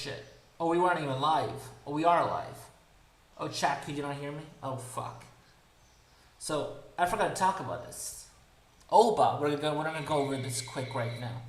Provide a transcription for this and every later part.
shit. Oh, we weren't even live. Oh, we are live. Oh, chat, could you not hear me? Oh, fuck. So, I forgot to talk about this. Oba, we're gonna go over this quick right now.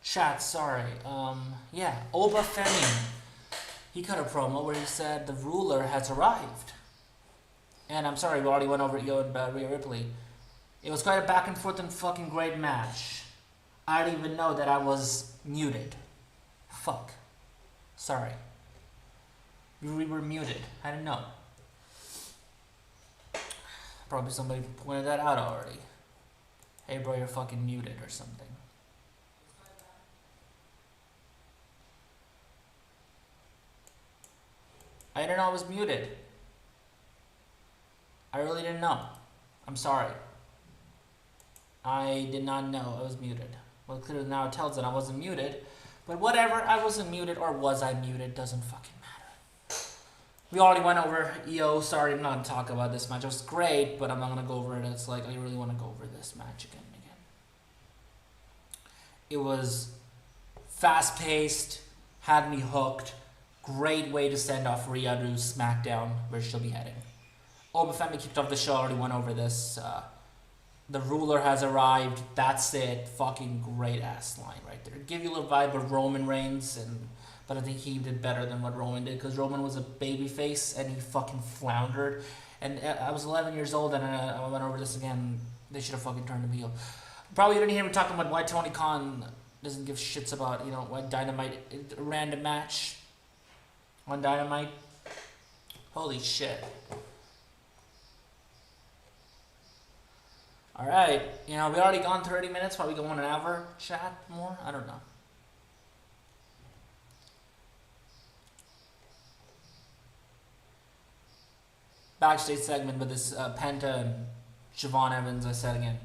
Chat, sorry. Yeah, Oba Femi. He cut a promo where he said the ruler has arrived. And I'm sorry, we already went over Yo and Rhea Ripley. It was quite a back and forth and fucking great match. I didn't even know that I was muted. Fuck. Sorry. We were muted. I didn't know. Probably somebody pointed that out already. Hey bro, you're fucking muted or something. I didn't know I was muted. I really didn't know. I'm sorry. I did not know I was muted. Well, clearly now it tells that I wasn't muted. But whatever, I wasn't muted or was I muted, doesn't fucking matter. We already went over EO. Sorry, I'm not going to talk about this match. It was great, but I'm not going to go over it. It's like, I really want to go over this match again and again. It was fast-paced, had me hooked. Great way to send off Rhea to SmackDown, where she'll be heading. Oba Femi kicked off the show, already went over this. The ruler has arrived, that's it. Fucking great ass line right there. Give you a little vibe of Roman Reigns, but I think he did better than what Roman did, because Roman was a babyface and he fucking floundered. And I was 11 years old and I went over this again. They should have fucking turned him heel. Probably didn't hear me talking about why Tony Khan doesn't give shits about, you know, why Dynamite, a random match on Dynamite. Holy shit. Alright, you know, we already gone 30 minutes, probably go 1 hour, chat more, I don't know. Backstage segment with this Penta and Siobhan Evans, I said again.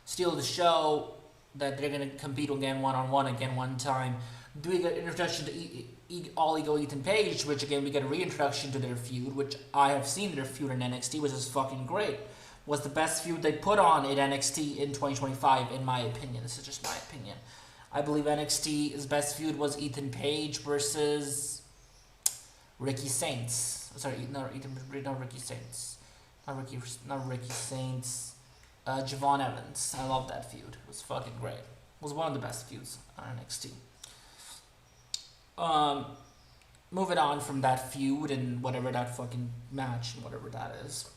Steal the show, that they're going to compete again one-on-one again one time. Do we get an introduction to All Ego Ethan Page, which again we get a reintroduction to their feud, which I have seen their feud in NXT, which is fucking great. Was the best feud they put on in NXT in 2025, in my opinion. This is just my opinion. I believe NXT's best feud was Ethan Page versus Ricky Saints. Sorry, not Ricky Saints. Not Ricky Saints. Javon Evans. I love that feud. It was fucking great. It was one of the best feuds on NXT. Moving on from that feud and whatever that fucking match and whatever that is.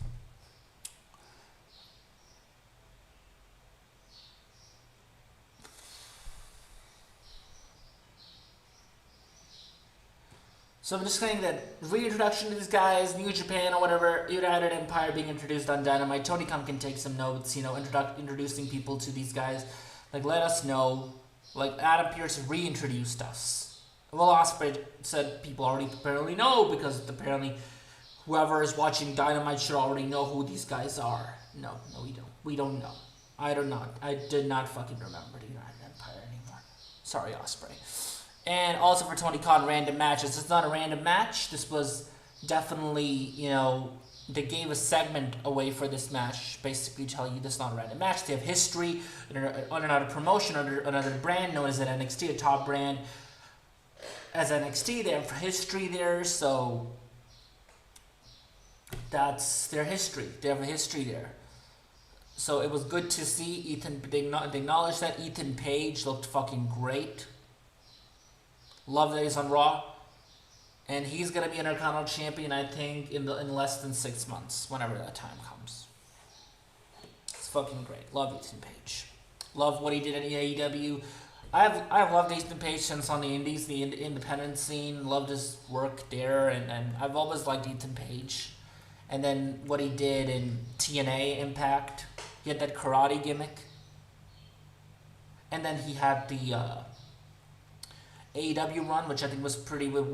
So I'm just saying that reintroduction to these guys, New Japan or whatever, United Empire being introduced on Dynamite. Tony Khan can take some notes, you know, introducing people to these guys. Like, let us know. Like, Adam Pearce reintroduced us. Well, Ospreay said people already apparently know, because apparently whoever is watching Dynamite should already know who these guys are. No, we don't. We don't know. I did not fucking remember the United Empire anymore. Sorry, Ospreay. And also for Tony Khan, random matches. It's not a random match. This was definitely, you know, they gave a segment away for this match, basically telling you this is not a random match. They have history on another promotion, under another brand known as NXT, a top brand. As NXT, they have history there, so that's their history. They have a history there. So it was good to see Ethan. They acknowledged that Ethan Page looked fucking great. Love that he's on Raw. And he's gonna be Intercontinental Champion, I think, in less than 6 months, whenever that time comes. It's fucking great. Love Ethan Page. Love what he did in AEW. I've loved Ethan Page since on the Indies, the independent scene. Loved his work there, and I've always liked Ethan Page. And then what he did in TNA Impact, he had that karate gimmick. And then he had the AEW run, which I think was pretty with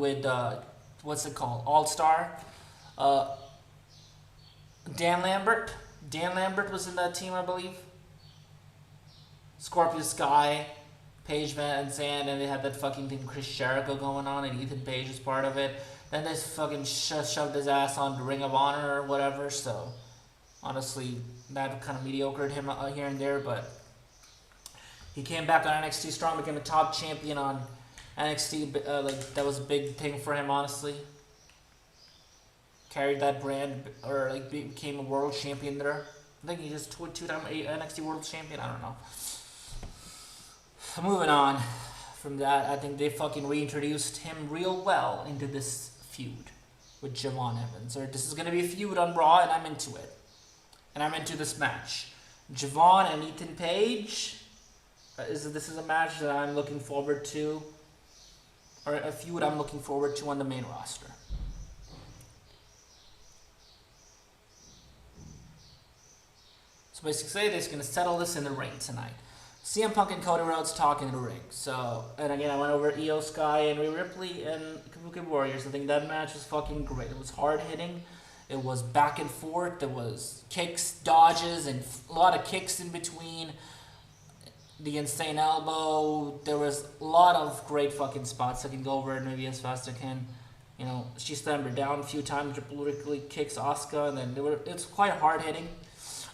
what's it called? All-Star. Dan Lambert. Dan Lambert was in that team, I believe. Scorpio Sky, Paige Van Zandt, and they had that fucking thing Chris Jericho going on, and Ethan Page was part of it. Then they fucking shoved his ass on the Ring of Honor or whatever, so honestly, that kind of mediocred him here and there, but he came back on NXT Strong, became a top champion on NXT, that was a big thing for him, honestly. Carried that brand, or became a world champion there. I think he just two-time NXT World Champion, I don't know. Moving on from that, I think they fucking reintroduced him real well into this feud with Javon Evans. Or this is going to be a feud on Raw, and I'm into it. And I'm into this match. Javon and Ethan Page. This is a match that I'm looking forward to. Or a feud I'm looking forward to on the main roster. So basically, they're just going to settle this in the ring tonight. CM Punk and Cody Rhodes talk in the ring. So, and again, I went over Io Sky and Rhea Ripley and Kabuki Warriors. I think that match was fucking great. It was hard hitting. It was back and forth. There was kicks, dodges, and a lot of kicks in between. The insane elbow. There was a lot of great fucking spots. I can go over it maybe as fast as I can. You know, she slammed her down a few times. Ripley kicks Asuka, and then it's quite hard hitting.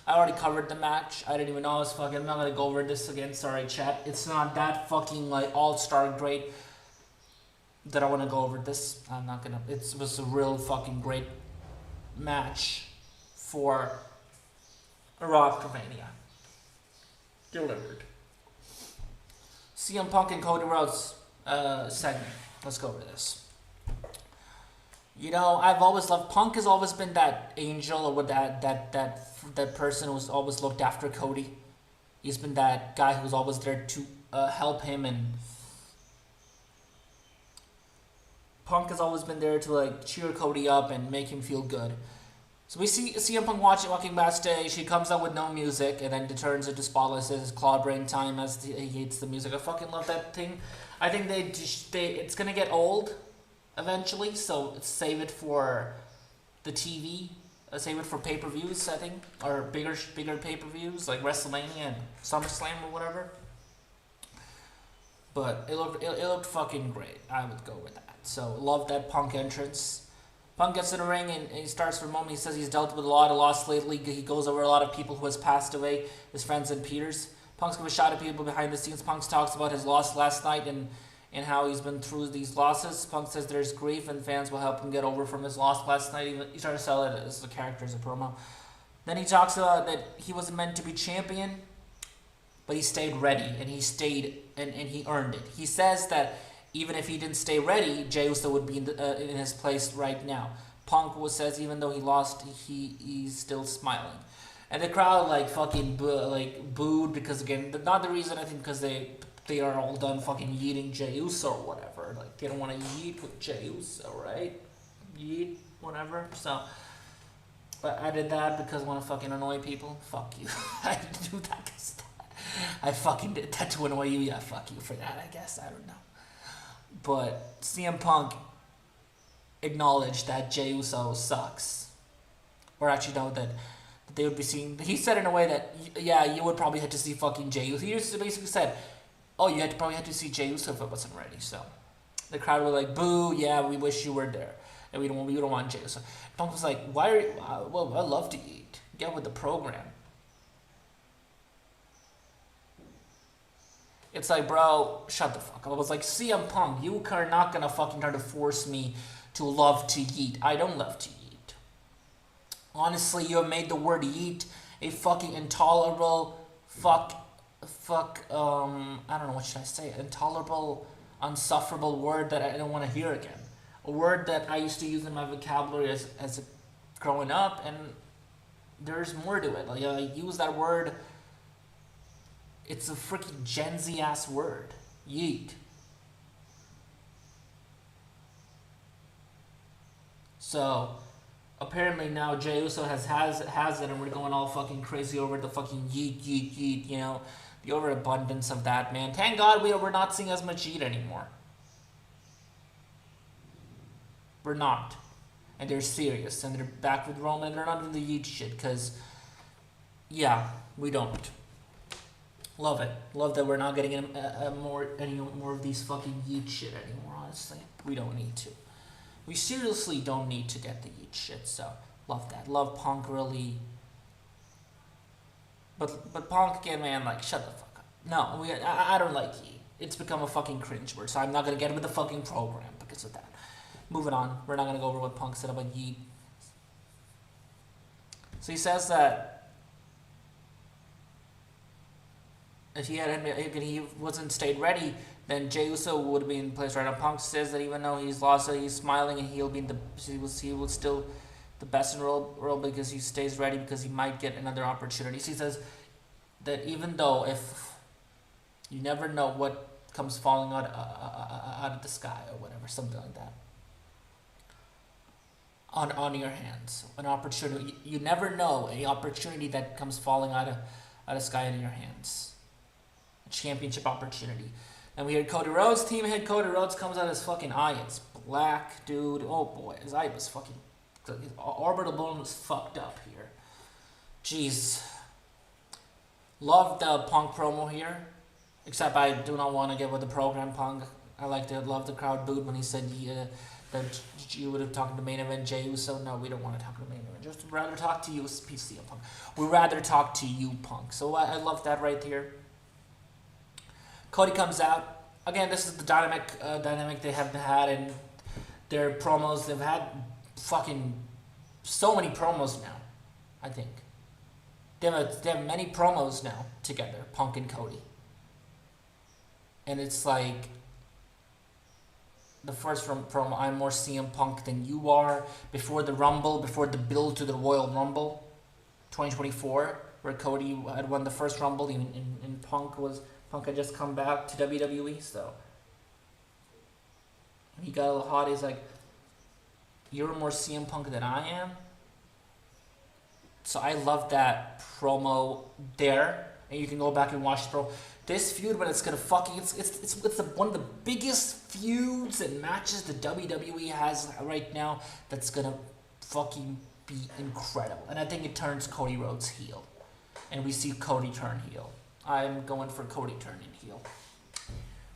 I already covered the match. I didn't even know I was fucking. I'm not gonna go over this again. Sorry, chat. It's not that fucking all-star great that I want to go over this. I'm not gonna. It was a real fucking great match for a RAW After Wretlemania. Delivered. CM Punk and Cody Rhodes segment. Let's go over this. You know, I've always loved Punk. Has always been that angel, or that person who's always looked after Cody. He's been that guy who's always there to help him, and Punk has always been there to cheer Cody up and make him feel good. So we see CM Punk walking backstage. He comes out with no music, and then turns into Spotless as Claude Brain time as he hates the music. I fucking love that thing. I think it's gonna get old eventually, so save it for the TV. Save it for pay-per-views, I think, or bigger pay-per-views like WrestleMania and SummerSlam or whatever. But it looked fucking great. I would go with that. So love that Punk entrance. Punk gets in the ring and he starts for a moment. He says he's dealt with a lot of loss lately. He goes over a lot of people who has passed away, his friends and peers. Punk's giving a shot at people behind the scenes. Punk talks about his loss last night and how he's been through these losses. Punk says there's grief and fans will help him get over from his loss last night. He started to sell it as a character, as a promo. Then he talks about that he wasn't meant to be champion, but he stayed ready, and he stayed, and he earned it. He says that even if he didn't stay ready, Jey Uso would be in his place right now. Punk says even though he lost, he's still smiling. And the crowd fucking booed because, again, not the reason, I think, because they are all done fucking yeeting Jey Uso or whatever. They don't want to yeet with Jey Uso, right? Yeet, whatever. So, but I did that because I want to fucking annoy people. Fuck you. I didn't do that because I fucking did that to annoy you. Yeah, fuck you for that, I guess. I don't know. But CM Punk acknowledged that Jey Uso sucks. Or actually, no, that they would be seeing. He said in a way that, yeah, you would probably have to see fucking Jey Uso. He just basically said, oh, you probably had to see Jey Uso if it wasn't ready. So the crowd were like, boo, yeah, we wish you were there. And we don't want Jey Uso. Punk was like, why are you, well, I love to eat. Get with the program. It's like, bro, shut the fuck up. I was like, CM Punk, you are not gonna fucking try to force me to love to eat. I don't love to eat. Honestly, you have made the word yeet a fucking intolerable I don't know, what should I say? Intolerable, unsufferable word that I don't want to hear again. A word that I used to use in my vocabulary as growing up, and there's more to it. Like, I use that word. It's a freaking Gen Z ass word. Yeet. So, apparently now Jey Uso has it, and we're going all fucking crazy over the fucking yeet, you know, the overabundance of that, man. Thank God we're not seeing as much yeet anymore. We're not. And they're serious, and they're back with Roman, and they're not in the yeet shit, because, yeah, we don't. Love it. Love that we're not getting any more of these fucking yeet shit anymore, honestly. We don't need to. We seriously don't need to get the yeet shit, so love that. Love Punk, really. But Punk, again, man, like, shut the fuck up. No, I don't like yeet. It's become a fucking cringe word, so I'm not gonna get with the fucking program because of that. Moving on. We're not gonna go over what Punk said about yeet. So he says that if he wasn't stayed ready, then Jey Uso would be in place right now. Punk says that even though he's lost, he's smiling, and he will still the best in the world because he stays ready, because he might get another opportunity. So he says that even though, if you never know what comes falling out of the sky or whatever, something like that, on your hands, an opportunity. You never know an opportunity that comes falling out of the sky in your hands. A championship opportunity. And we heard Cody Rhodes, team head Cody Rhodes comes out, his fucking eye. It's black, dude. Oh boy, his eye was fucking. His orbital bone was fucked up here. Jeez. Love the Punk promo here. Except I do not want to get with the program Punk. I love the crowd booed when he said that you would have talked to main event Jey Uso. No, we don't want to talk to main event. Just rather talk to you, PC Punk. We'd rather talk to you, Punk. So I love that right here. Cody comes out. Again, this is the dynamic they have had in their promos. They've had fucking so many promos now, I think. They have many promos now together, Punk and Cody. And it's like the first promo, I'm more CM Punk than you are, before the Rumble, before the build to the Royal Rumble 2024, where Cody had won the first Rumble, and Punk had just come back to WWE, so when he got a little hot, he's like, you're more CM Punk than I am. So I love that promo there, and you can go back and watch the promo. This feud, when it's gonna fucking, it's one of the biggest feuds and matches the WWE has right now. That's gonna fucking be incredible, and I think it turns Cody Rhodes heel, and we see Cody turn heel. I'm going for Cody turning heel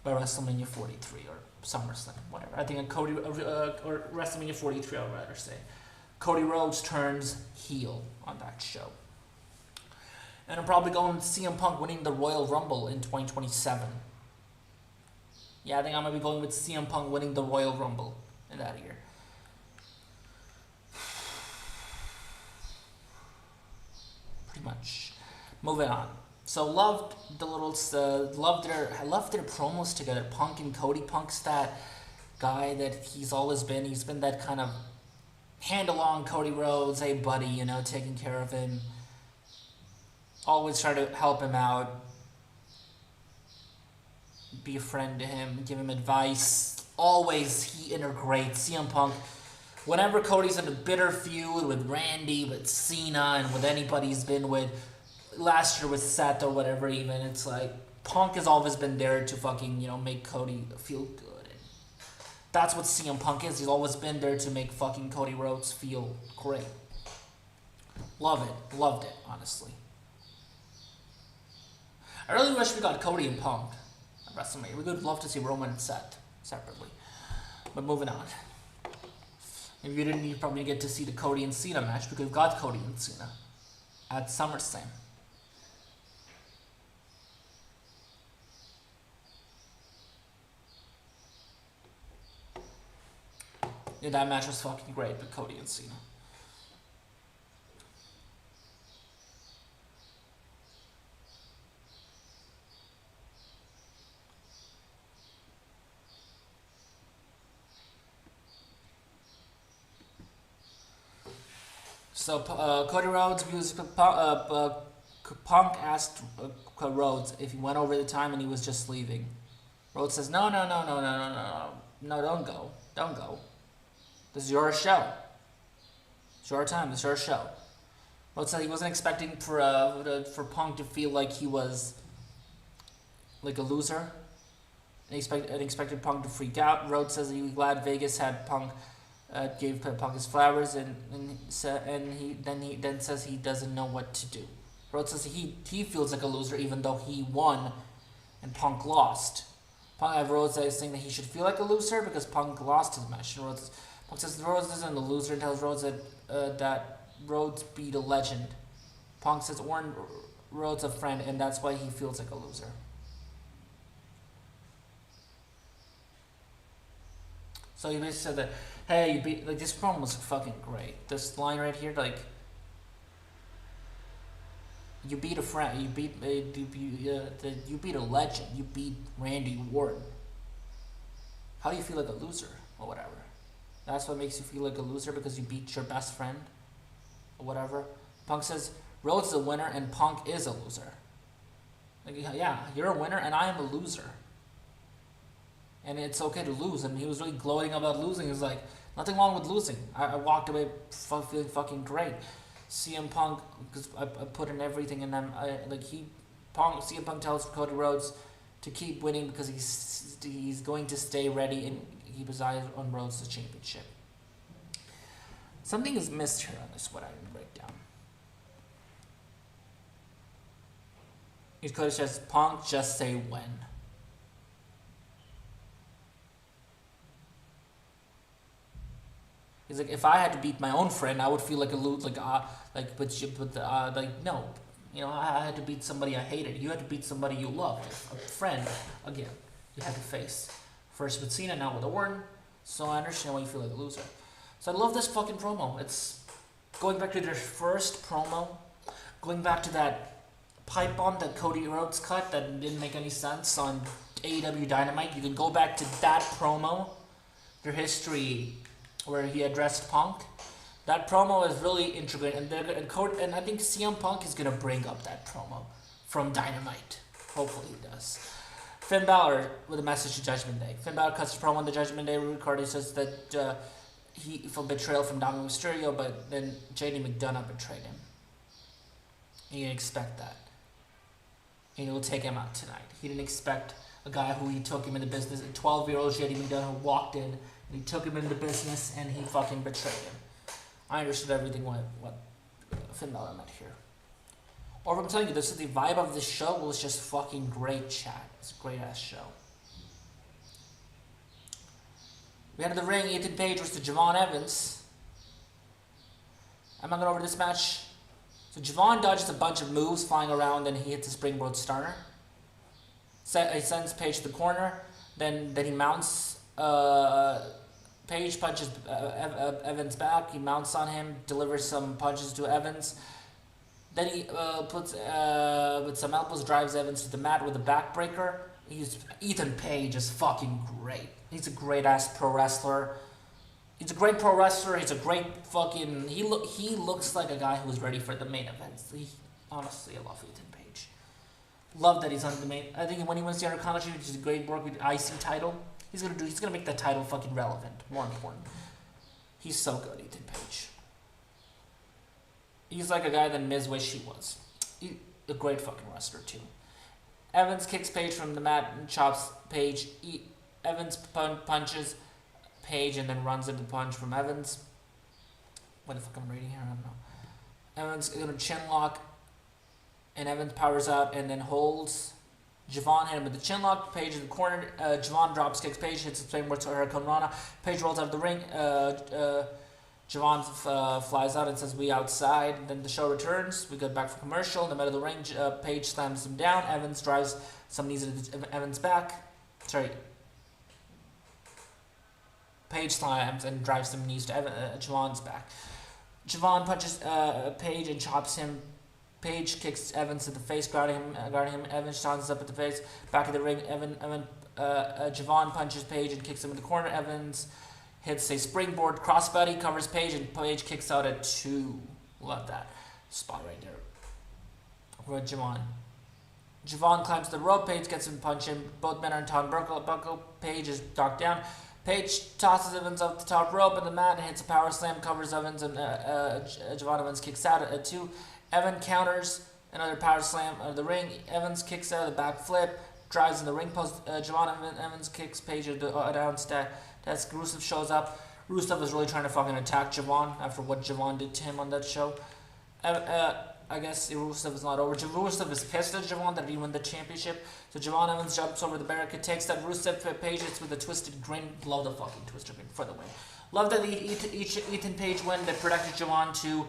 by WrestleMania 43 or SummerSlam, whatever. I think Cody or WrestleMania 43, I'd rather say. Cody Rhodes turns heel on that show. And I'm probably going to CM Punk winning the Royal Rumble in 2027. Yeah, I think I'm going to be going with CM Punk winning the Royal Rumble in that year. Pretty much. Moving on. So loved the little, I loved their promos together. Punk and Cody. Punk's that guy that he's always been. He's been that kind of hand along Cody Rhodes, hey buddy, you know, taking care of him. Always try to help him out. Be a friend to him, give him advice. Always he integrates CM Punk. Whenever Cody's in a bitter feud with Randy, with Cena, and with anybody he's been with, last year with Seth or whatever even, it's like Punk has always been there to fucking, you know, make Cody feel good. And that's what CM Punk is. He's always been there to make fucking Cody Rhodes feel great. Love it. Loved it, honestly. I really wish we got Cody and Punk at WrestleMania. We would love to see Roman and Seth separately. But moving on. If you didn't, you probably get to see the Cody and Cena match, because we've got Cody and Cena at SummerSlam. Yeah, that match was fucking great with Cody and Cena. So Cody Rhodes views Punk asked Rhodes if he went over the time and he was just leaving. Rhodes says, no, don't go. This is your show. It's your time. This is your show. Rhodes said he wasn't expecting for Punk to feel like he was like a loser. And expected Punk to freak out. Rhodes says he was glad Vegas had Punk. Gave Punk his flowers and he then says he doesn't know what to do. Rhodes says he feels like a loser even though he won and Punk lost. Rhodes is saying that he should feel like a loser because Punk lost his match. And Punk says Rhodes isn't a loser and tells Rhodes that Rhodes beat a legend. Punk says Rhodes a friend and that's why he feels like a loser. So he basically said that, hey, you beat, like, this promo was fucking great. This line right here, like, you beat a friend, you beat a legend, you beat Randy Orton. How do you feel like a loser or whatever? That's what makes you feel like a loser because you beat your best friend or whatever. Punk says Rhodes is a winner and Punk is a loser. Like, yeah, you're a winner and I am a loser. And it's okay to lose. And he was really gloating about losing. He was like, nothing wrong with losing. I walked away feeling fucking great. CM Punk, because I put in everything, and then CM Punk tells Cody Rhodes to keep winning because he's going to stay ready and keep his eyes on Rhodes' the championship. Something is missed here on this, what I didn't break down. Cody says, Punk, just say when. He's like, if I had to beat my own friend, I would feel like a loser. No, you know, I had to beat somebody I hated. You had to beat somebody you loved, a friend. Again, you had to face first with Cena, now with Orton. So I understand why you feel like a loser. So I love this fucking promo. It's going back to their first promo, going back to that pipe bomb that Cody Rhodes cut that didn't make any sense on AEW Dynamite. You can go back to that promo, their history, where he addressed Punk. That promo is really intricate, and I think CM Punk is gonna bring up that promo from Dynamite. Hopefully he does. Finn Balor with a message to Judgment Day. Finn Balor cuts the promo on the Judgment Day. Ricardo says that he felt betrayal from Dominic Mysterio, but then JD McDonough betrayed him. He didn't expect that. And he'll take him out tonight. He didn't expect a guy who he took him into business. A 12-year-old JD McDonough walked in. And he took him into business, and he fucking betrayed him. I understood everything what Finn Balor meant here. Or I'm telling you, this is the vibe of this show was just fucking great, chat. It's a great-ass show. We had in the ring, Ethan Page versus Javon Evans. I'm not going over this match. So Javon dodges a bunch of moves flying around, and he hits a springboard stunner. He sends Page to the corner, then he mounts. Page punches Evans back. He mounts on him, delivers some punches to Evans. Then he puts with some elbows, drives Evans to the mat with a backbreaker. Ethan Page is fucking great. He's a great ass pro wrestler. He's a great pro wrestler. He's a great fucking. He looks like a guy who's ready for the main events. Honestly, I love Ethan Page. Love that he's on the main. I think when he wins the Intercontinental, which is a great work with the IC title. He's gonna make that title fucking relevant. More important. He's so good, Ethan Page. He's like a guy that Miz wished he was. A great fucking wrestler too. Evans kicks Page from the mat and chops Page. Evans punches Page and then runs into the punch from Evans. What the fuck I'm reading here? I don't know. Evans gonna chin lock, and Evans powers out and then holds. Javon hit him with the chin lock. Page in the corner. Javon drops kicks Page, hits the springboard to Hurricane Rana. Page rolls out of the ring. Javon flies out and says, "We outside." Then the show returns. We go back for commercial. In the middle of the ring, Page slams him down. Evans drives some knees into Evans' back. Sorry. Page slams and drives some knees to Javon's back. Javon punches Page and chops him. Page kicks Evans to the face, guarding him. Evans stands up at the face. Back of the ring, Javon punches Page and kicks him in the corner. Evans hits a springboard crossbody, covers Page, and Page kicks out at 2. Love that spot right there. We're at Javon. Javon climbs the rope. Paige gets him punch in. Both men are in Tom Buckle. Paige is knocked down. Paige tosses Evans off the top rope and the mat and hits a power slam, covers Evans, and Javon Evans kicks out at 2. Evan counters another power slam of the ring. Evans kicks out of the back flip, drives in the ring post. Javon Evans kicks Paige down. That's Rusev shows up. Rusev is really trying to fucking attack Javon after what Javon did to him on that show. I guess Rusev is not over. Rusev is pissed at Javon that he won the championship. So Javon Evans jumps over the barricade, takes that Rusev Page hits with a twisted grin. Love the fucking twisted grin for the win. Love that Ethan Page win that protected Javon too.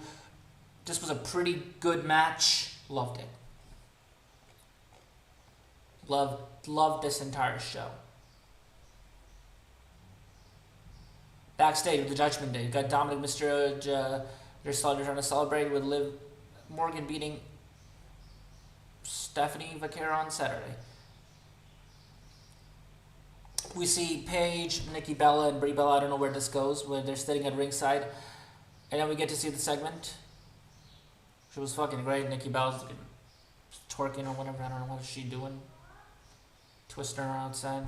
This was a pretty good match. Loved it. Loved this entire show. Backstage with the Judgment Day, you got Dominic Mysterio. They're trying to celebrate with Liv Morgan beating Stephanie Vaquero on Saturday. We see Paige, Nikki Bella, and Brie Bella. I don't know where this goes, where they're sitting at ringside. And then we get to see the segment. She was fucking great. Nikki Bella's twerking or whatever. I don't know what is she doing. Twisting her outside.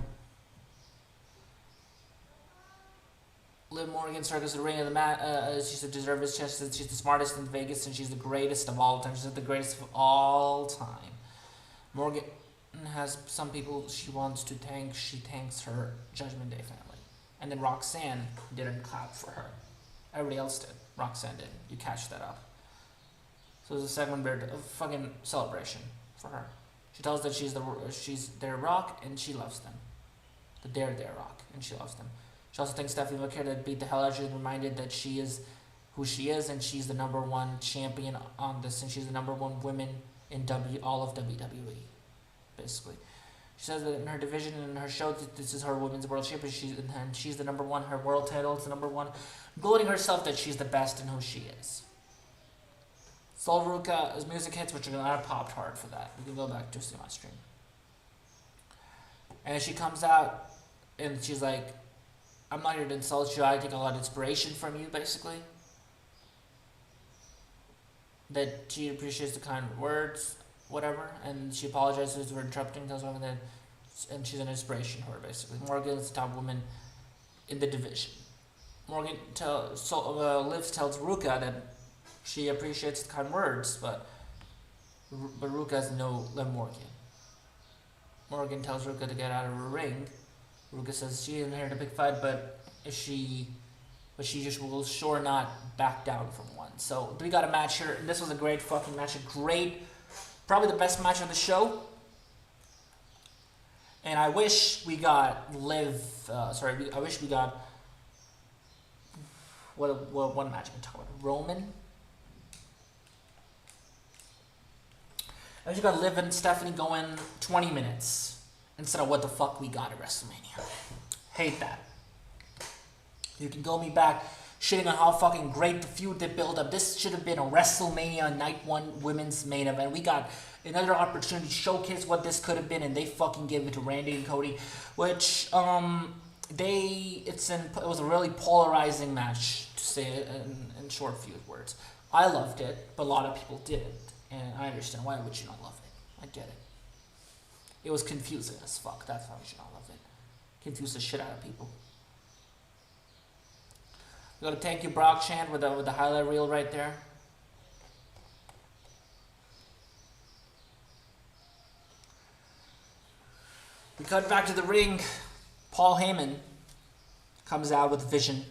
Liv Morgan circles the ring of the mat. She's a deserved chest. She's the smartest in Vegas, and she's the greatest of all time. She's the greatest of all time. Morgan has some people she wants to thank. She thanks her Judgment Day family. And then Roxanne didn't clap for her. Everybody else did. Roxanne did. You catch that up. So it was a segment where a fucking celebration for her. She tells that she's their rock and she loves them. They're their rock and she loves them. She also thinks Stephanie Vaquero beat the hell out of her and reminded that she is who she is and she's the #1 champion on this and she's the #1 woman in all of WWE, basically. She says that in her division and in her show, this is her women's world champion. She's the #1. Her world title is the #1. Gloating herself that she's the best in who she is. Sol Ruka's music hits, which I popped hard for that. You can go back to see my stream. And she comes out and she's like, I'm not here to insult you. I take a lot of inspiration from you, basically. That she appreciates the kind words, whatever. And she apologizes for interrupting, tells her that, and she's an inspiration for her, basically. Morgan is the top woman in the division. Liv tells Ruka that she appreciates the kind words, but Ruka has no Liv Morgan. Morgan tells Ruka to get out of her ring. Ruka says she isn't here to pick fight, but she just will sure not back down from one. So we got a match here, and this was a great fucking match. Probably the best match of the show. And I wish we got I wish we got what match I can talk about? Roman. I wish we got Liv and Stephanie going 20 minutes instead of what the fuck we got at WrestleMania. Hate that. You can go me back shitting on how fucking great the feud they built up. This should have been a WrestleMania Night 1 women's main event. We got another opportunity to showcase what this could have been, and they fucking gave it to Randy and Cody, which it was a really polarizing match, to say it in short few words. I loved it, but a lot of people didn't, and I understand why would you not love it. I get it. It was confusing as fuck. That's why we should not love it. Confused the shit out of people. We got a thank you Brock chant with the highlight reel right there. We cut back to the ring. Paul Heyman comes out with Vision.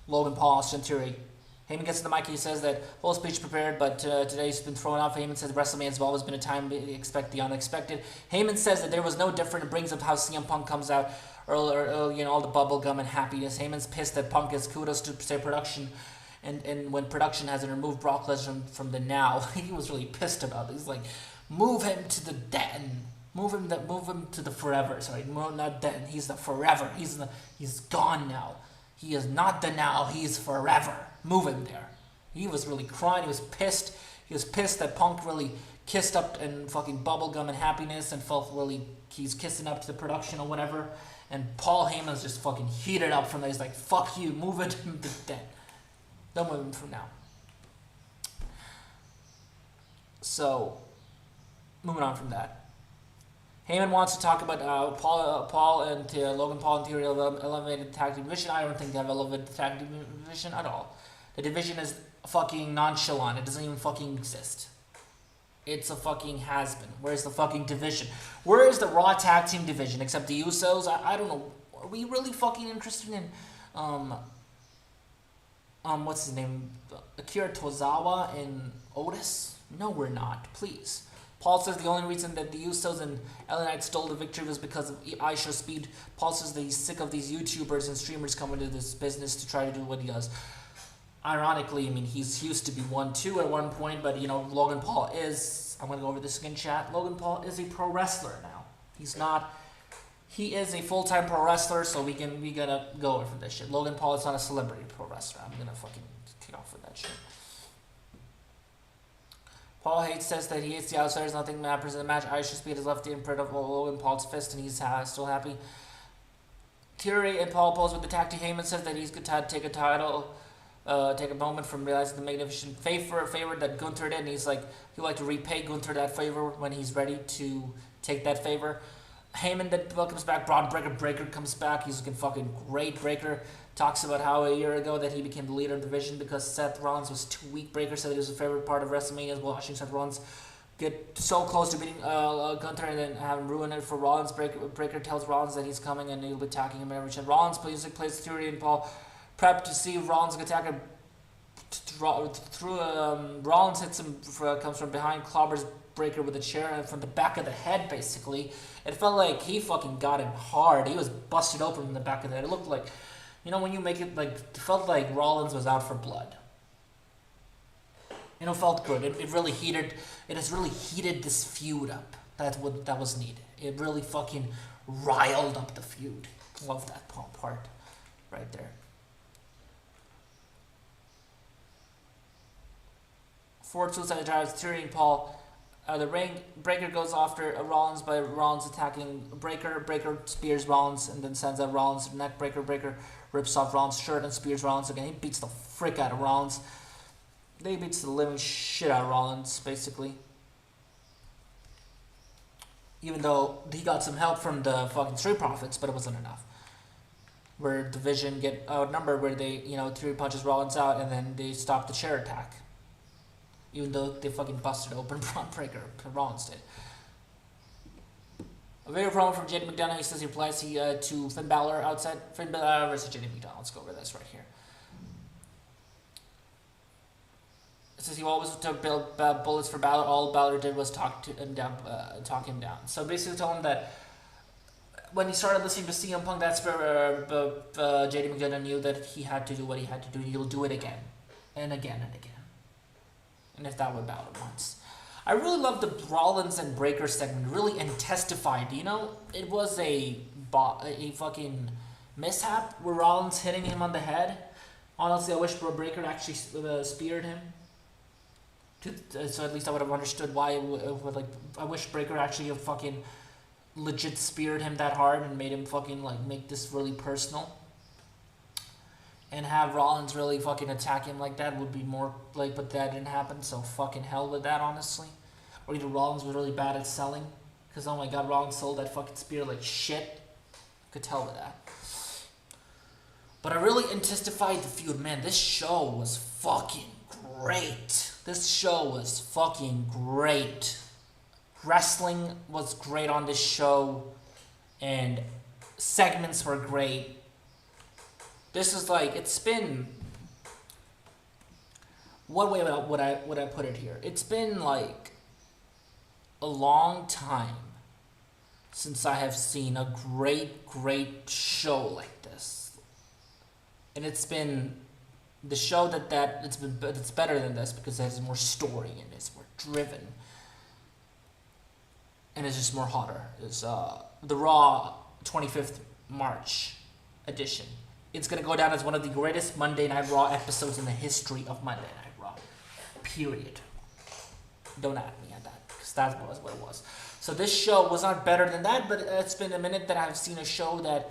Logan Paul, Austin Theory. Heyman gets to the mic. He says that whole speech prepared, but today he's been thrown off. Heyman says WrestleMania's always been a time to expect the unexpected. Heyman says that there was no different. It brings up how CM Punk comes out earlier, all the bubblegum and happiness. Heyman's pissed that Punk is kudos to say production, and when production hasn't removed Brock Lesnar from the now, he was really pissed about it. He's like, move him to the den. Move him to the forever. Sorry, not den. He's the forever. He's gone now. He is not the now. He's forever. Move him there. He was really crying. He was pissed. He was pissed that Punk really kissed up and fucking bubblegum and happiness and felt really he's kissing up to the production or whatever. And Paul Heyman's just fucking heated up from there. He's like, fuck you. Move it to the den. Don't move him from now. So, moving on from that. Heyman wants to talk about Paul and Logan Paul and Theory have elevated the tag team division. I don't think they have elevated the tag team division at all. The division is fucking nonchalant. It doesn't even fucking exist. It's a fucking has-been. Where's the fucking division? Where is the Raw tag team division? Except the Usos? I don't know. Are we really fucking interested in, what's his name? Akira Tozawa and Otis? No, we're not. Please. Paul says the only reason that the Usos and LA Knight stole the victory was because of Aisha Speed. Paul says that he's sick of these YouTubers and streamers coming to this business to try to do what he does. Ironically, I mean, he's used to be 1-2 at one point, but, you know, Logan Paul is, I'm going to go over this again, chat. Logan Paul is a pro wrestler now. He's not, he is a full-time pro wrestler, so we gotta go over this shit. Logan Paul is not a celebrity pro wrestler. I'm going to fucking kick off with that shit. Paul Hates says that he hates the Outsiders. Nothing matters in the match. Aisha Speed has left the imprint of Logan Paul's fist, and he's still happy. Theory and Paul pose with the tag to Heyman says that he's good to take a title, take a moment from realizing the magnificent favor that Gunther did, and he's like, he'd like to repay Gunther that favor when he's ready to take that favor. Heyman then comes back. Braun Breaker comes back. He's looking fucking great. Breaker talks about how a year ago that he became the leader of the division because Seth Rollins was too weak. Breaker said it was a favorite part of WrestleMania as well, watching Seth Rollins get so close to beating Gunther and then having ruined it for Rollins. Breaker tells Rollins that he's coming and he'll be attacking him every chance. Rollins plays Theory and Paul prep to see Rollins attack him. Rollins hits him, comes from behind, clobbers Breaker with a chair and from the back of the head, basically. It felt like he fucking got him hard. He was busted open in the back of the head. It looked like, you know, when you make it, like, it felt like Rollins was out for blood. You know, it felt good. It really heated, it has really heated this feud up. That was needed. It really fucking riled up the feud. Love that part right there. Ford suicide drives Theory and Paul. The ring, Breaker goes after Rollins by Rollins attacking Breaker. Breaker spears Rollins and then sends out Rollins to the neck. Breaker rips off Rollins' shirt and spears Rollins again. He beats the frick out of Rollins. He beats the living shit out of Rollins, basically. Even though he got some help from the fucking Street Profits, but it wasn't enough. Where Division get outnumbered, where they, you know, Theory punches Rollins out and then they stop the chair attack. Even though they fucking busted open Braun Breaker, Rollins did. A video promo from JD McDonough. He says he replies to Finn Balor outside. Finn Balor versus JD McDonough. Let's go over this right here. It says he always took bullets for Balor. All Balor did was talk him down. So basically told him that when he started listening to CM Punk, that's where JD McDonough knew that he had to do what he had to do. And he'll do it again and again and again. And if that would Balor once. I really loved the Rollins and Breaker segment. Really and testified. You know, it was a fucking mishap where Rollins hitting him on the head. Honestly, I wish Breaker actually speared him. So at least I would have understood why. I wish Breaker actually fucking legit speared him that hard and made him fucking like make this really personal. And have Rollins really fucking attack him like that would be more like, but that didn't happen, so fucking hell with that, honestly. Or either Rollins was really bad at selling, because oh my god, Rollins sold that fucking spear like shit. Could tell with that. But I really intensified the feud, man. This show was fucking great. This show was fucking great. Wrestling was great on this show, and segments were great. This is like, it's been, what way would I put it here? It's been like a long time since I have seen a great show like this. And it's been the show it's better than this because it has more story and it's more driven. And it's just more hotter. It's the Raw 25th March edition. It's going to go down as one of the greatest Monday Night Raw episodes in the history of Monday Night Raw. Period. Don't at me at that, because that was what it was. So this show was not better than that, but it's been a minute that I've seen a show that...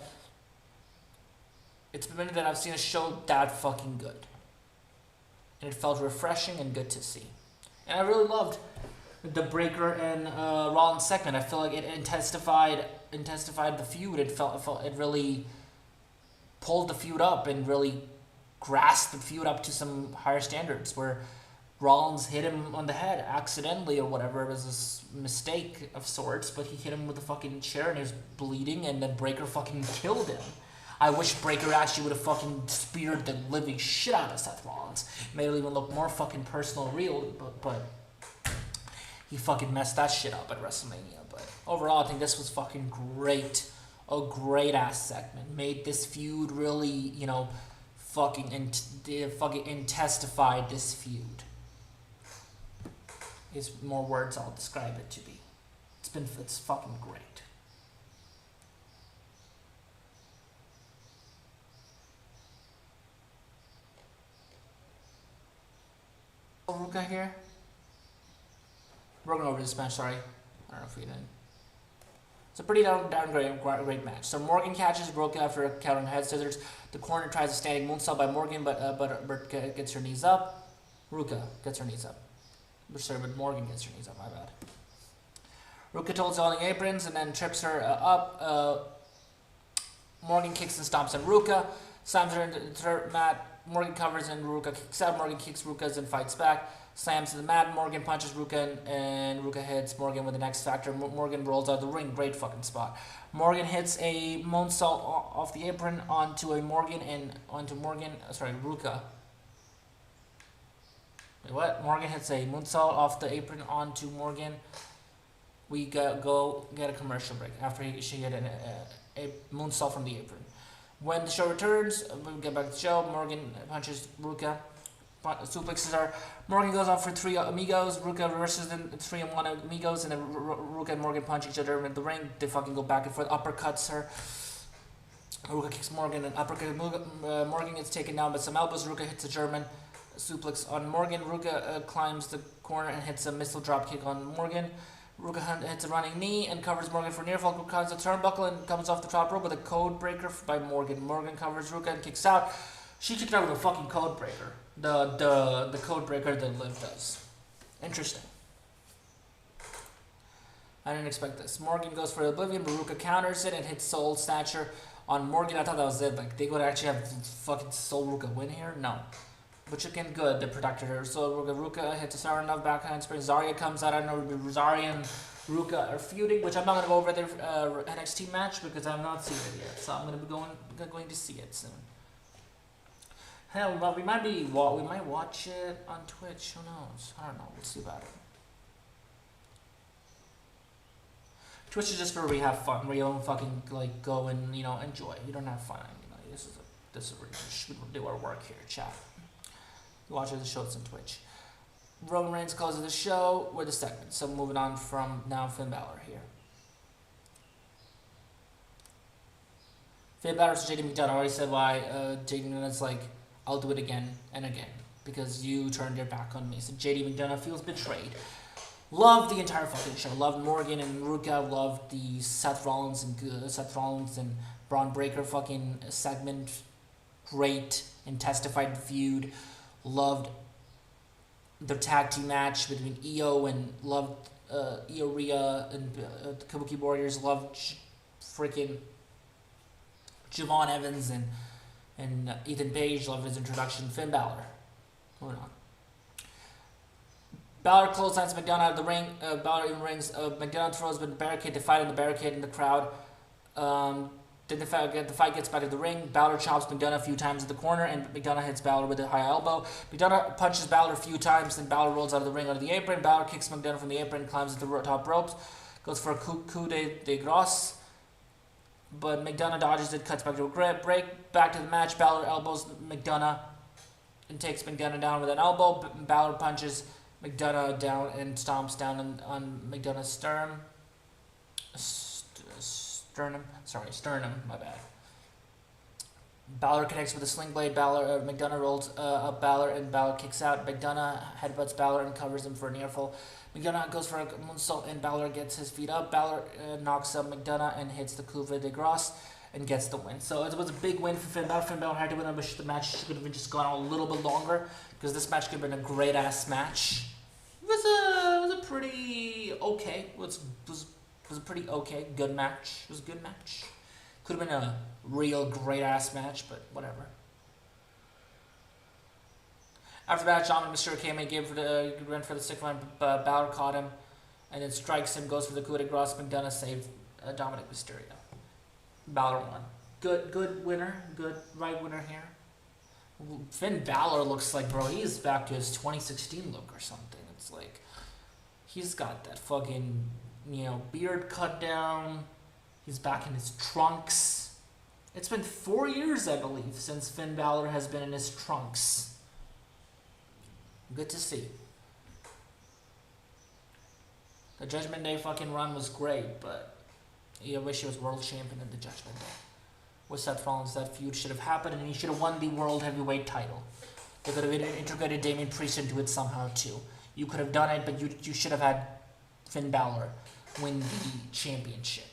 It's been a minute that I've seen a show that fucking good. And it felt refreshing and good to see. And I really loved the Breaker and Rollins segment. I feel like it intensified the feud. It really pulled the feud up and really grasped the feud up to some higher standards, where Rollins hit him on the head accidentally or whatever. It was a mistake of sorts, but he hit him with a fucking chair and he was bleeding, and then Breaker fucking killed him. I wish Breaker actually would have fucking speared the living shit out of Seth Rollins. Made it even look more fucking personal, real, but he fucking messed that shit up at WrestleMania. But overall, I think this was fucking great. A great ass segment. Made this feud really, you know, fucking intensified this feud. Is more words I'll describe it to be. It's fucking great. Ruka here. We're going over this match, sorry. I don't know if we didn't. It's a pretty great match. So Morgan catches Ruka after countering head scissors. The corner tries a standing moonsault by Morgan, but gets her knees up. Ruka gets her knees up. Sorry, but Morgan gets her knees up, my bad. Ruka holds on the aprons and then trips her up. Morgan kicks and stomps on Ruka. Slams her into the mat. Morgan covers and Ruka kicks out. Morgan kicks Ruka and fights back. Slams to the mat. Morgan punches Ruka and Ruka hits Morgan with an X Factor. Morgan rolls out of the ring. Great fucking spot. Morgan hits a moonsault off the apron onto Ruka. Wait, what? Morgan hits a moonsault off the apron onto Morgan. We go get a commercial break after she hit a moonsault from the apron. When the show returns, we get back to the show. Morgan punches Ruka, suplexes her. Morgan goes out for 3 amigos. Ruka reverses the 3-1 amigos, and then Ruka and Morgan punch each other in the ring. They fucking go back and forth. Uppercuts her. Ruka kicks Morgan and uppercut. Morgan gets taken down by some elbows. Ruka hits a German suplex on Morgan. Ruka climbs the corner and hits a missile drop kick on Morgan. Ruka hits a running knee and covers Morgan for near fall. Climbs the turnbuckle and comes off the top rope with a code breaker by Morgan. Morgan covers Ruka and kicks out. She kicked out with a fucking code breaker. The code breaker that Liv does. Interesting. I didn't expect this. Morgan goes for Oblivion, but Ruka counters it and hits Soul Snatcher on Morgan. I thought that was it. Like, they would actually have fucking Soul Ruka win here? No. But again, good. They protected her. So Ruka hits a Siren of backhand spring. Zarya comes out. I don't know if Zarya and Ruka are feuding, which I'm not going to go over their NXT match because I've not seen it yet. So I'm going to be going to see it soon. Hell, well, we might watch it on Twitch. Who knows? I don't know. We'll see about it. Twitch is just where we have fun. Where you don't fucking like go and enjoy. You don't have fun. This is where we do our work here, chat. Watch the shows on Twitch. Roman Reigns closes the show with a segment. So moving on from now, Finn Balor here. Finn Balor to JD McDonough. I already said why. JD McDonough's like, I'll do it again and again because you turned your back on me. So JD McDonough feels betrayed. Loved the entire fucking show. Loved Morgan and Ruka. Loved the Seth Rollins and Braun Breaker fucking segment. Great and testified feud. Loved the tag team match between Io and loved Io Rhea and the Kabuki Warriors. Loved freaking Javon Evans and Ethan Page. Loved his introduction. Finn Balor. Moving on. Balor clotheslines McDonough out of the ring. Balor even rings. McDonough throws the barricade. They fight in the barricade in the crowd. Then the fight gets back to the ring. Balor chops McDonough a few times in the corner, and McDonough hits Balor with a high elbow. McDonough punches Balor a few times, then Balor rolls out of the ring onto the apron. Balor kicks McDonough from the apron, climbs the top ropes, goes for a coup de grace, but McDonough dodges it, cuts back to a break. Back to the match. Balor elbows McDonough and takes McDonough down with an elbow. Balor punches McDonough down and stomps down on McDonough's sternum, my bad. Balor connects with a sling blade. McDonough rolls up Balor and Balor kicks out. McDonough headbutts Balor and covers him for a near fall. McDonough goes for a moonsault and Balor gets his feet up. Balor knocks up McDonough and hits the coup de grace and gets the win. So it was a big win for Finn Balor. Finn Balor had to win. I wish the match could have just gone on a little bit longer because this match could have been a great ass match. It was a pretty okay. Was a pretty okay, good match. It was a good match. Could have been a real great ass match, but whatever. After the match, Dominic Mysterio went for the stick line. Balor caught him, and then strikes him. Goes for the coup de grace. McDonough saved Dominic Mysterio. Balor won. Good winner. Good right winner here. Finn Balor looks like, bro, he's back to his 2016 look or something. It's like he's got that fucking, beard cut down. He's back in his trunks. It's been 4 years, I believe, since Finn Balor has been in his trunks. Good to see. The Judgment Day fucking run was great, but I wish he was world champion in the Judgment Day. With Seth Rollins, that feud should have happened, and he should have won the World Heavyweight title. They could have integrated Damian Priest into it somehow, too. You could have done it, but you should have had Finn Balor win the championship.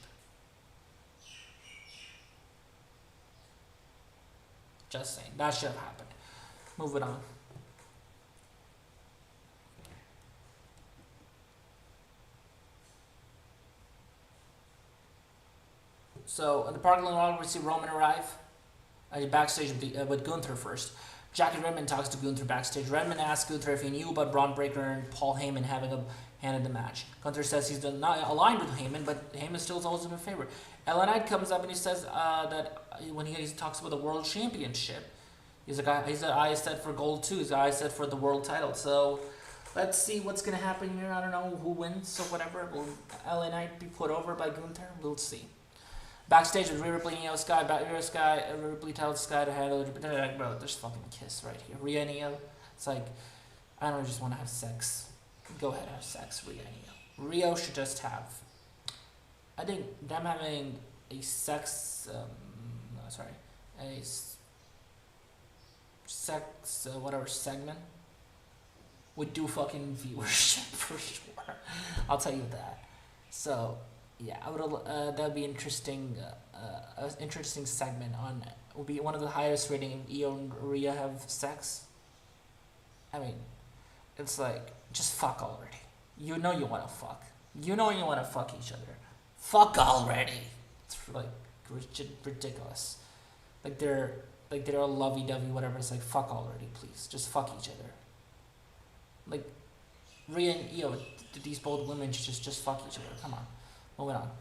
Just saying. That should have happened. Moving on. So, in the parking lot, we see Roman arrive. Backstage with Gunther first. Jack and Redmond talks to Gunther backstage. Redmond asks Gunther if he knew about Braun Breaker and Paul Heyman having a hand in the match. Gunther says he's not aligned with Heyman, but Heyman still holds him in favor. LA Knight comes up and he says that when he talks about the World Championship, he's eyes set for gold too. He's eyes set for the world title. So, let's see what's going to happen here. I don't know who wins or whatever. Will LA Knight be put over by Gunther? We'll see. Backstage with Rhea Ripley and Io Sky. Ripley tells Sky to handle it. They're like, bro, there's fucking kiss right here. Rhea and Io. It's like, I don't just want to have sex. Go ahead, have sex, Rhea and Io. Rio should just have. I think them having a sex, whatever segment would do fucking viewership for sure. I'll tell you that. So, yeah, I would. That'd be interesting. An interesting segment on. Will be one of the highest rating. Io and Rhea have sex. I mean, it's like just fuck already. You know you want to fuck. You know you want to fuck each other. Fuck already. It's like ridiculous. Like they're all lovey-dovey, whatever. It's like fuck already, please. Just fuck each other. Like Rhea and Io, these both women should just fuck each other. Come on. Moving on.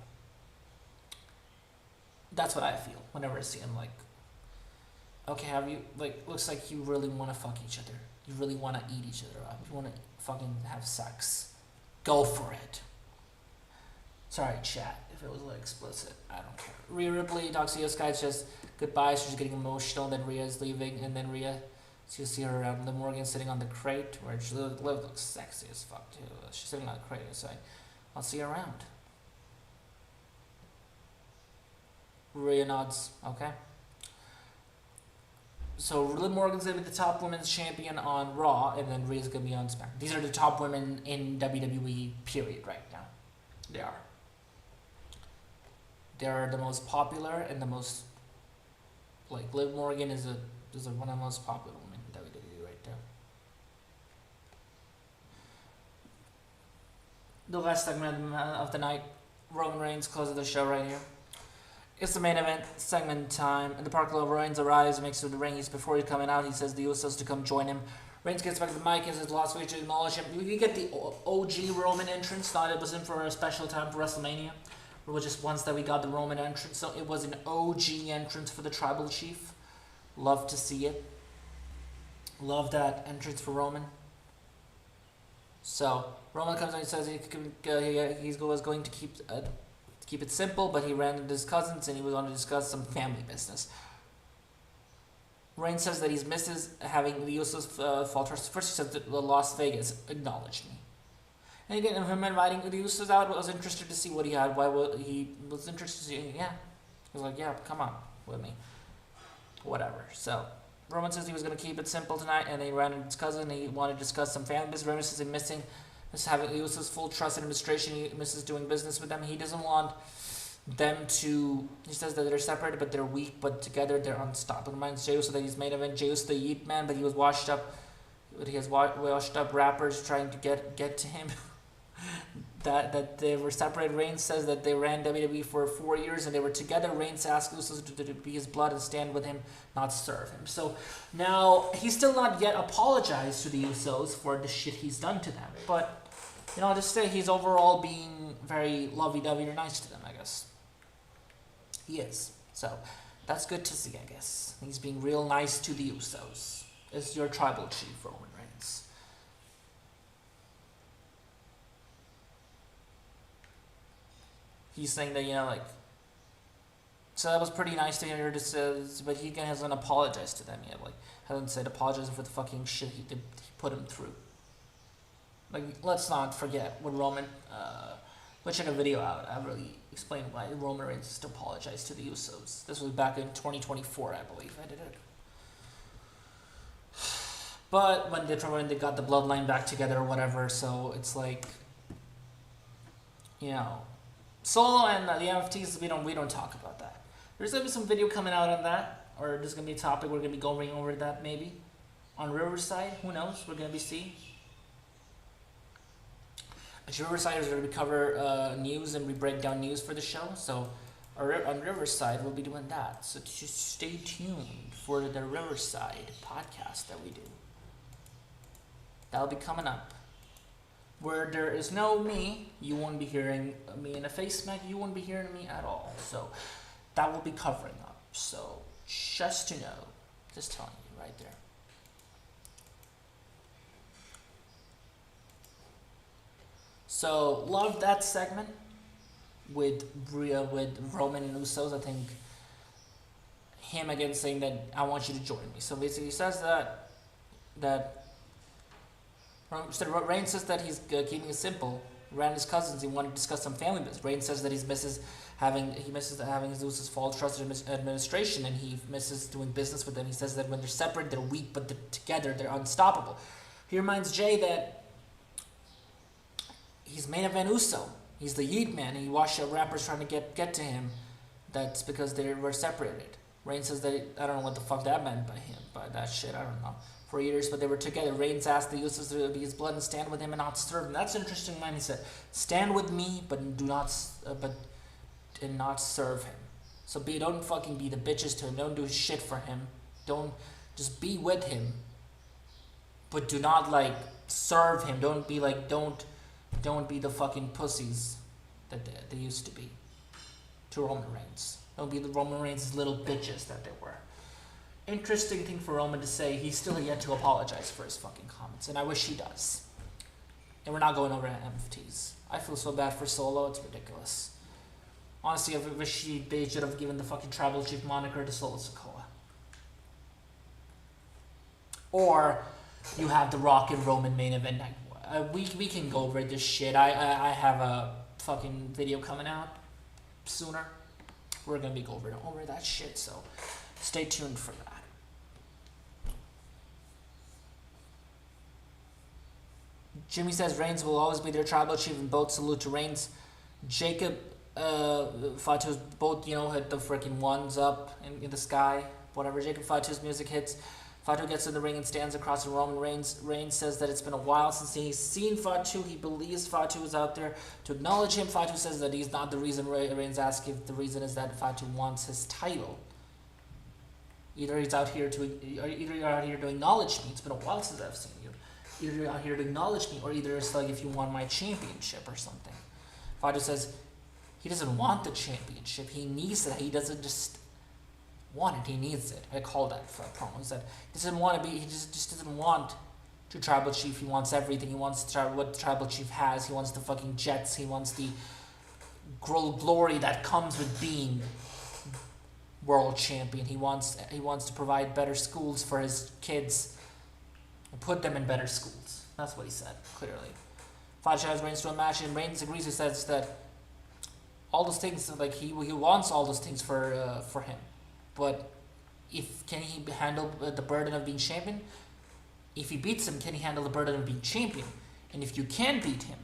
That's what I feel whenever I see him. Like, okay, have you, like, looks like you really want to fuck each other. You really want to eat each other up. You want to fucking have sex. Go for it. Sorry, chat, if it was like explicit. I don't care. Rhea Ripley talks to Io Sky, says goodbye. She's getting emotional. Then Rhea's leaving, and then Rhea, so you see her around. Liv Morgan sitting on the crate, where she looks sexy as fuck too. She's sitting on the crate. It's like, I'll see you around. Rhea nods. Okay. So Liv Morgan's gonna be the top women's champion on Raw, and then Rhea's gonna be on SmackDown. These are the top women in WWE. Period. Right now, they are. They're the most popular and the most. Like Liv Morgan is one of the most popular women in WWE right there. The last segment of the night, Roman Reigns closes the show right here. It's the main event, segment time. In the park lot, Reigns arrives, makes it to the ring. Before he's coming out, he says the Usos to come join him. Reigns gets back to the mic and says Las Vegas to acknowledge him. You get the OG Roman entrance. Thought it wasn't for a special time for WrestleMania. It was just once that we got the Roman entrance. So it was an OG entrance for the Tribal Chief. Love to see it. Love that entrance for Roman. So Roman comes and says he was going to keep it simple, but he ran into his cousins and he was going to discuss some family business. Reigns says that he misses having the Usos falter. First he says that Las Vegas acknowledged me. And again, him inviting the Usos out, I was interested to see what he had. He was interested to see, yeah. He was like, yeah, come on with me. Whatever. So Roman says he was going to keep it simple tonight, and he ran into his cousin. He wanted to discuss some family business. Roman says he's missing having Usos full trust in administration. He misses doing business with them. He doesn't want them to. He says that they're separated, but they're weak, but together they're unstoppable. Reminds Jey Uso that he's main event. Jey Uso the Yeet Man, but he was washed up. he has washed up rappers trying to get to him. that they were separated. Reigns says that they ran WWE for 4 years and they were together. Reigns asked Usos to be his blood and stand with him, not serve him. So now he's still not yet apologized to the Usos for the shit he's done to them. But I'll just say he's overall being very lovey-dovey or nice to them, I guess. He is. So that's good to see, I guess. He's being real nice to the Usos. It's your tribal chief, Roman Reigns. He's saying that, so that was pretty nice to hear, but he hasn't apologized to them yet. Hasn't said apologizing for the fucking shit he put him through. Let's not forget when Roman, let's check a video out. I really explained why Roman Reigns has to apologize to the Usos. This was back in 2024, I believe I did it. But when they got the bloodline back together or whatever, so it's Solo and the MFTs, we don't talk about that. There's gonna be some video coming out on that, or there's gonna be a topic we're gonna be going over that maybe on Riverside. Who knows? We're gonna be seeing. Riverside is going to cover news and we break down news for the show. So on Riverside, we'll be doing that. So just stay tuned for the Riverside podcast that we do. That'll be coming up. Where there is no me, you won't be hearing me in a face mask. You won't be hearing me at all. So that will be covering up. So just to know, just telling you right there. So love that segment with Roman and Usos. I think him again saying that I want you to join me. So basically he says that Reigns says that he's keeping it simple. Around his cousins, he wanted to discuss some family business. Reigns says that he misses having his Usos follow trusted administration, and he misses doing business with them. He says that when they're separate, they're weak, but together they're unstoppable. He reminds Jay that he's main event Uso. He's the Yeet Man, and he watched rappers trying to get to him. That's because they were separated. Reigns says that I don't know what the fuck that meant by him, but that shit I don't know. For years, but they were together. Reigns asked the Usos to be his blood and stand with him and not serve him. That's an interesting line. He said, "Stand with me, but not serve him." So don't fucking be the bitches to him. Don't do shit for him. Don't just be with him, but do not serve him. Don't be don't be the fucking pussies that they used to be to Roman Reigns. Don't be the Roman Reigns' little bitches that they were. Interesting thing for Roman to say. He's still yet to apologize for his fucking comments, and I wish he does. And we're not going over MFTs. I feel so bad for Solo, it's ridiculous. Honestly, I wish they should have given the fucking tribal chief moniker to Solo Sikoa. Or you have the Rock and Roman main event night. We can go over this shit. I have a fucking video coming out sooner. We're gonna be going over that shit, so stay tuned for that. Jimmy says Reigns will always be their tribal chief, and both salute to Reigns. Jacob Fatu's both, hit the freaking ones up in the sky. Whatever. Jacob Fatu's music hits. Fatu gets in the ring and stands across from Roman Reigns. Reigns says that it's been a while since he's seen Fatu. He believes Fatu is out there to acknowledge him. Fatu says that he's not the reason. Reigns asks if the reason is that Fatu wants his title. Either you're out here to acknowledge me. It's been a while since I've seen you. Either you're out here to acknowledge me, or either it's if you want my championship or something. Fatu says he doesn't want the championship. He needs it. He doesn't just want it. He needs it. I call that for a promo. He said he doesn't want to be. He just doesn't want to tribal chief. He wants everything. He wants what the tribal chief has. He wants the fucking jets. He wants the glory that comes with being world champion. He wants to provide better schools for his kids and put them in better schools. That's what he said clearly. Fatu has Reigns to a match, and Reigns agrees. He says that all those things, he wants all those things for him, but can he handle the burden of being champion? If he beats him, can he handle the burden of being champion? And if you can beat him,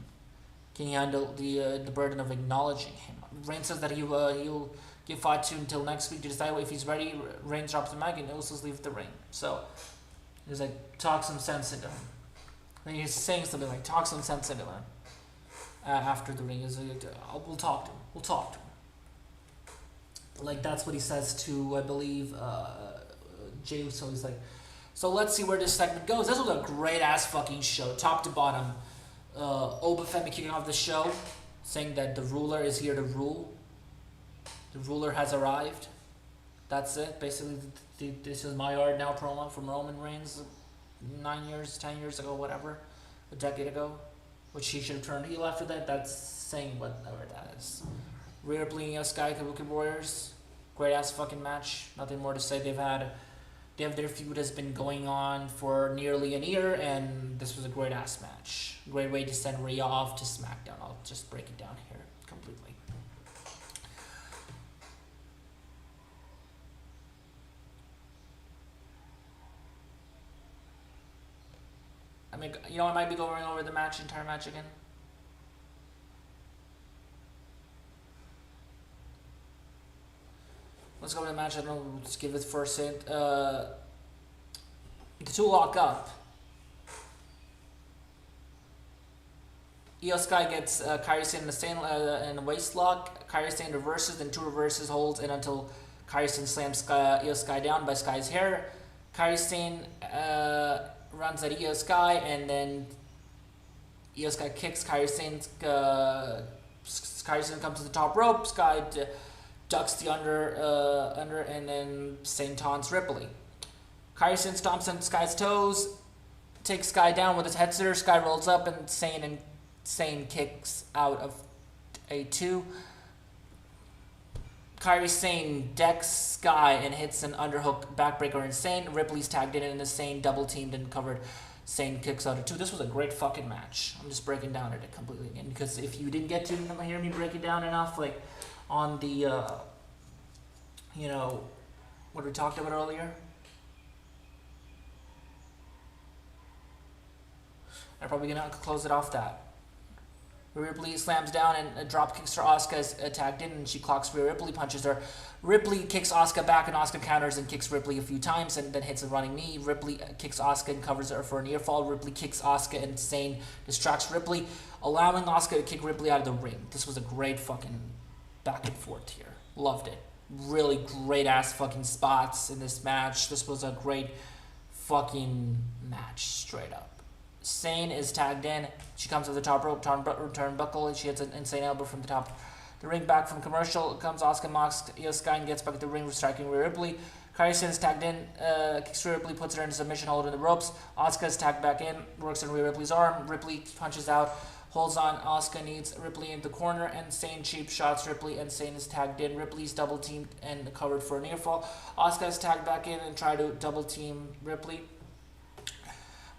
can he handle the burden of acknowledging him? Reigns says that he'll give Fatu until next week to decide if he's ready. Reigns drops the mic and Usos leave the ring. So He's like, talk some sense into him. And he's saying something like, talk some sense into him. After the ring, he's like, we'll talk to him. We'll talk to him. Like, that's what he says to, I believe, Jey Uso. He's like, so let's see where this segment goes. This was a great-ass fucking show, top to bottom. Obafemi kicking off the show, saying that the ruler is here to rule. The ruler has arrived. That's it. Basically, this is my yard now promo from Roman Reigns 9 years, 10 years ago, whatever, a decade ago, which he should have turned heel after that. That's saying whatever that is. Rhea Ripley and Sky Kabuki Warriors, great ass fucking match. Nothing more to say. Their feud has been going on for nearly a year, and this was a great ass match. Great way to send Rhea off to SmackDown. I'll just break it down here completely. I mean, you know, I might be going over the entire match again. Let's go to the match. I don't know. Let's give it first hit. The two lock up. Io Sky gets Kairi Sane in a waist lock. Kairi Sane reverses, then two reverses, holds in until Kairi Sane slams Io Sky down by Sky's hair. Kairi Sane runs at Io Sky, and then Io Sky kicks Kairi Sane. Kairi Sane comes to the top rope. Sky ducks the under, and then Sane taunts Ripley. Kairi Sane stomps on Sky's toes, takes Sky down with his head scissors. Sky rolls up, and Sane kicks out of a 2. Kairi Sane decks Sky and hits an underhook backbreaker in Sane. Ripley's tagged in, and the Sane double teamed and covered. Sane kicks out of 2. This was a great fucking match. I'm just breaking down it completely again, because if you didn't get to hear me break it down enough, like on the, you know, what we talked about earlier, I'm probably gonna close it off that. Rhea Ripley slams down and drop kicks her. Asuka is tagged in, and she clocks Rhea Ripley, punches her. Ripley kicks Asuka back, and Asuka counters and kicks Ripley a few times, and then hits a running knee. Ripley kicks Asuka and covers her for a near fall. Ripley kicks Asuka, and Sane distracts Ripley, allowing Asuka to kick Ripley out of the ring. This was a great fucking back and forth here. Loved it. Really great ass fucking spots in this match. This was a great fucking match, straight up. Sane is tagged in. She comes to the top rope, turnbuckle. She hits an insane elbow from the top. The ring back from commercial comes Asuka, mocks Io Sky, and gets back at the ring, striking Rhea Ripley. Kairi Sane is tagged in, kicks Rhea Ripley, puts her into submission hold in the ropes. Asuka is tagged back in, works on Rhea Ripley's arm. Ripley punches out, holds on. Asuka needs Ripley in the corner, and Sane cheap shots Ripley, and Sane is tagged in. Ripley's double teamed and covered for a near fall. Asuka is tagged back in and tried to double team Ripley,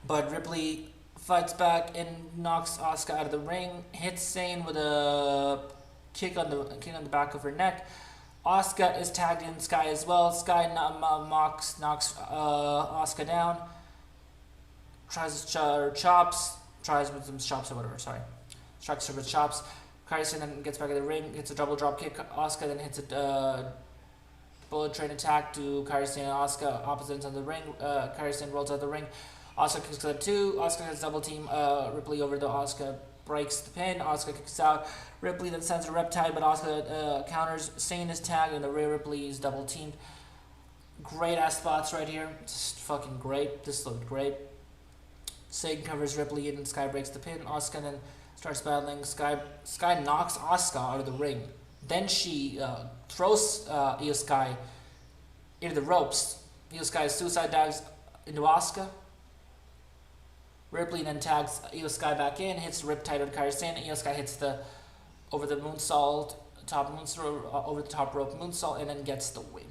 but Ripley fights back and knocks Asuka out of the ring. Hits Sane with a kick on the back of her neck. Asuka is tagged in Sky as well. Sky knocks Asuka down. Tries her chops. Tries with some chops or whatever. Sorry. Strikes her with chops. Kairi Sane then gets back in the ring. Hits a double drop kick. Asuka then hits a bullet train attack to Kairi Sane and Asuka. Opposite ends of the ring. Kairi Sane rolls out the ring. Asuka kicks out 2. Asuka has double team Ripley over to Asuka. Breaks the pin. Asuka kicks out. Ripley then sends a Reptile, but Asuka counters. Sane is tagged, and the Rhea Ripley is double teamed. Great ass spots right here. Just fucking great. This looked great. Sane covers Ripley, and Sky breaks the pin. Asuka then starts battling. Sky knocks Asuka out of the ring. Then she throws Io Sky into the ropes. Io Sky suicide dives into Asuka. Ripley then tags Io Sky back in, hits the Riptide on Kairi Sane. Io Sky hits over the moonsault, over the top rope moonsault, and then gets the win.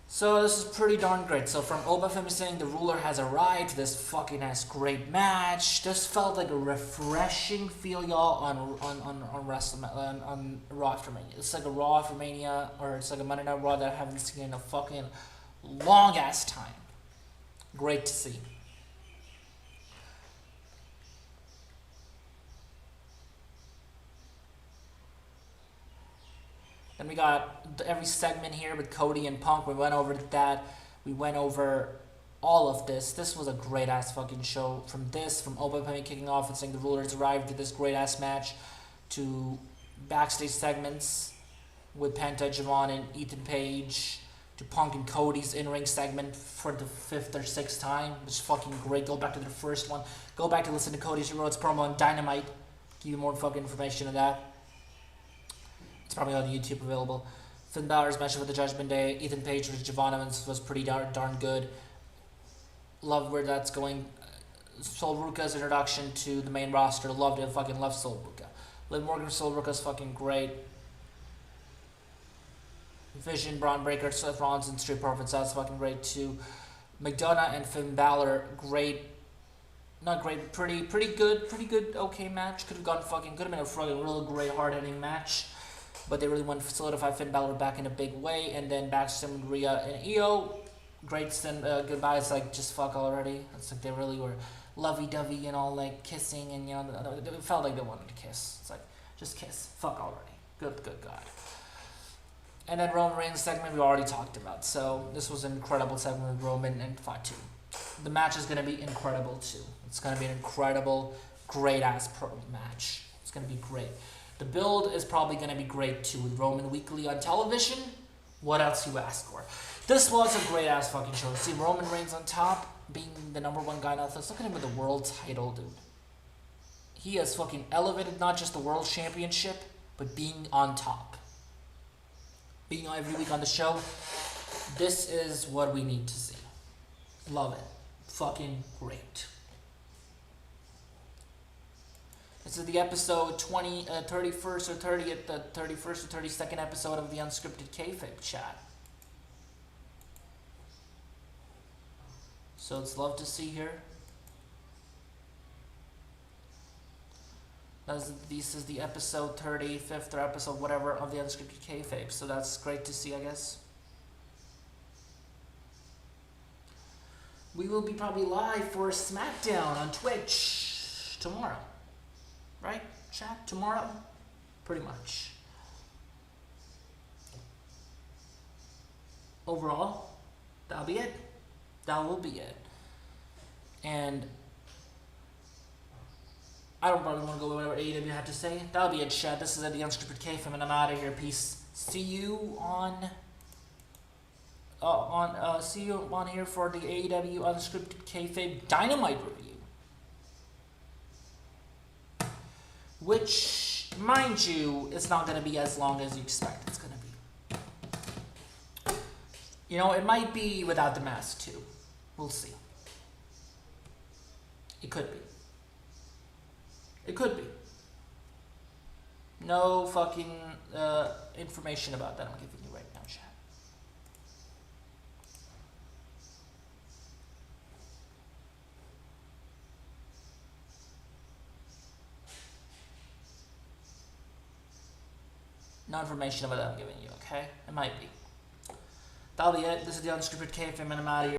So this is pretty darn great. So from Obafemi saying the ruler has arrived, this fucking ass great match. This felt like a refreshing feel, y'all, on WrestleMania, on Raw After Mania. It's like a Raw After Mania, or it's like a Monday Night Raw that I haven't seen in a fucking long ass time. Great to see. Then we got every segment here with Cody and Punk. We went over that. We went over all of this. This was a great ass fucking show. From open kicking off and saying the rulers arrived to this great ass match, to backstage segments with Penta, Javon, and Ethan Page, to Punk and Cody's in-ring segment for the 5th or 6th time, which is fucking great. Go back to their first one. Go back to listen to Cody's Rhodes promo on Dynamite. Give you more fucking information on that. It's probably on YouTube available. Finn Balor's match with the Judgment Day. Ethan Page versus Javon Evans was pretty darn good. Love where that's going. Sol Ruka's introduction to the main roster. Loved it. Fucking love Sol Ruka. Liv Morgan for Sol Ruka's fucking great. Vision, Braun Breaker, Seth Rollins, and Street Profits. That's fucking great too. McDonough and Finn Balor. Great. Not great. Pretty good. Okay match. Could have been a fucking real great hard hitting match. But they really want to solidify Finn Balor back in a big way. And then back to Rhea and Io. Great goodbyes, like, just fuck already. It's like they really were lovey-dovey and all, like, kissing, and, you know, it felt like they wanted to kiss. It's like, just kiss. Fuck already. Good God. And then Roman Reigns segment we already talked about. So this was an incredible segment with Roman and Fatu. The match is going to be incredible, too. It's going to be an incredible, great-ass match. It's going to be great. The build is probably going to be great, too, with Roman weekly on television. What else you ask for? This was a great ass fucking show. See Roman Reigns on top, being the #1 guy now. Let's look at him with the world title, dude. He has fucking elevated not just the world championship, but being on top. Being every week on the show. This is what we need to see. Love it. Fucking great. This is the episode 31st or 30th, the 31st or 32nd episode of the Unscripted Kayfabe chat. So it's love to see here. This is the episode 35th or episode whatever of the Unscripted Kayfabe. So that's great to see, I guess. We will be probably live for SmackDown on Twitch tomorrow. Right, chat? Tomorrow? Pretty much. Overall, that'll be it. That will be it. And I don't probably want to go with whatever AEW had to say. That'll be it, chat. This is the Unscripted Kayfabe, and I'm out of here. Peace. See you on here for the AEW Unscripted Kayfabe Dynamite review. Which, mind you, it's not going to be as long as you expect it's going to be. You know, it might be without the mask, too. We'll see. It could be. It could be. No fucking information about that I'm giving you right now, chat. No information about that I'm giving you, okay? It might be. That'll be it. This is the Unscripted Kayfabe, and I'm out of here.